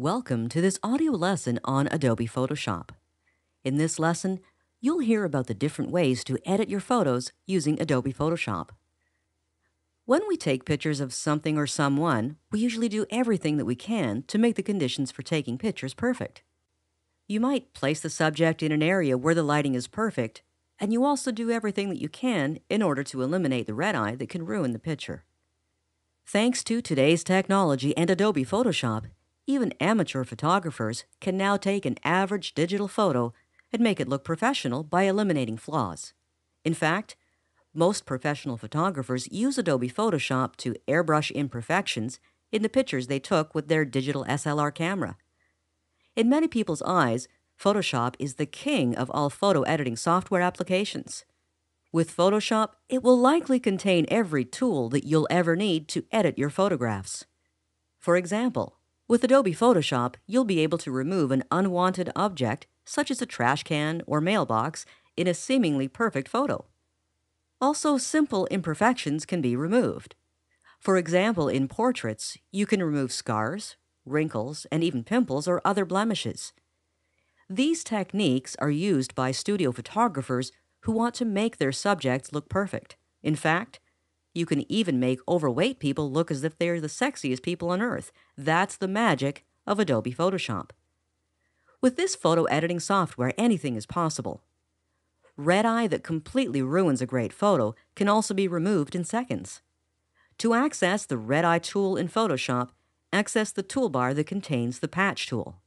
Welcome to this audio lesson on Adobe Photoshop. In this lesson, you'll hear about the different ways to edit your photos using Adobe Photoshop. When we take pictures of something or someone, we usually do everything that we can to make the conditions for taking pictures perfect. You might place the subject in an area where the lighting is perfect, and you also do everything that you can in order to eliminate the red eye that can ruin the picture. Thanks to today's technology and Adobe Photoshop, even amateur photographers can now take an average digital photo and make it look professional by eliminating flaws. In fact, most professional photographers use Adobe Photoshop to airbrush imperfections in the pictures they took with their digital SLR camera. In many people's eyes, Photoshop is the king of all photo editing software applications. With Photoshop, it will likely contain every tool that you'll ever need to edit your photographs. For example, with Adobe Photoshop, you'll be able to remove an unwanted object, such as a trash can or mailbox, in a seemingly perfect photo. Also, simple imperfections can be removed. For example, in portraits, you can remove scars, wrinkles, and even pimples or other blemishes. These techniques are used by studio photographers who want to make their subjects look perfect. In fact, you can even make overweight people look as if they're the sexiest people on earth. That's the magic of Adobe Photoshop. With this photo editing software, anything is possible. Red eye that completely ruins a great photo can also be removed in seconds. To access the red eye tool in Photoshop, access the toolbar that contains the patch tool.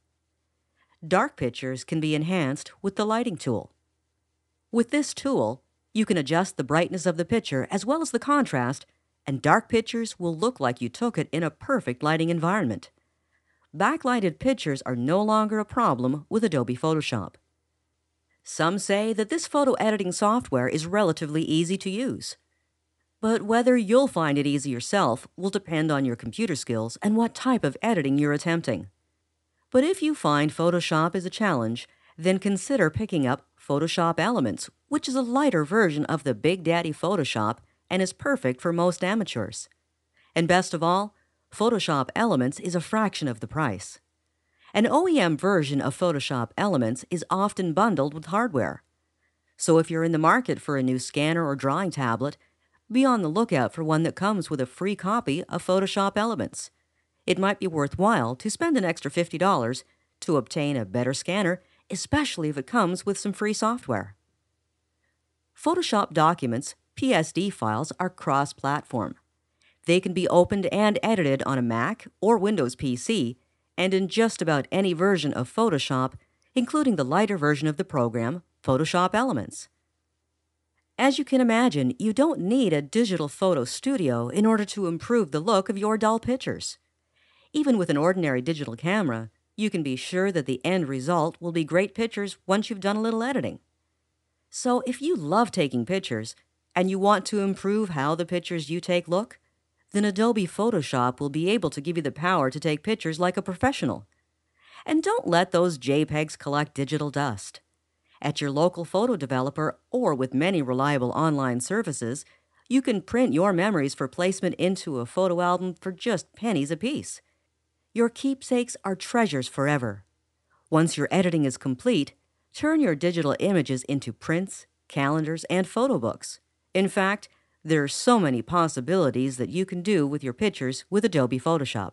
Dark pictures can be enhanced with the lighting tool. With this tool, you can adjust the brightness of the picture as well as the contrast, and dark pictures will look like you took it in a perfect lighting environment. Backlighted pictures are no longer a problem with Adobe Photoshop. Some say that this photo editing software is relatively easy to use. But whether you'll find it easy yourself will depend on your computer skills and what type of editing you're attempting. But if you find Photoshop is a challenge, then consider picking up Photoshop Elements, which is a lighter version of the Big Daddy Photoshop and is perfect for most amateurs. And best of all, Photoshop Elements is a fraction of the price. An OEM version of Photoshop Elements is often bundled with hardware. So if you're in the market for a new scanner or drawing tablet, be on the lookout for one that comes with a free copy of Photoshop Elements. It might be worthwhile to spend an extra $50 to obtain a better scanner, especially if it comes with some free software. Photoshop documents, PSD files, are cross-platform. They can be opened and edited on a Mac or Windows PC, and in just about any version of Photoshop, including the lighter version of the program, Photoshop Elements. As you can imagine, you don't need a digital photo studio in order to improve the look of your dull pictures. Even with an ordinary digital camera, you can be sure that the end result will be great pictures once you've done a little editing. So if you love taking pictures and you want to improve how the pictures you take look, then Adobe Photoshop will be able to give you the power to take pictures like a professional. And don't let those JPEGs collect digital dust. At your local photo developer or with many reliable online services, you can print your memories for placement into a photo album for just pennies apiece. Your keepsakes are treasures forever. Once your editing is complete, turn your digital images into prints, calendars, and photo books. In fact, there are so many possibilities that you can do with your pictures with Adobe Photoshop.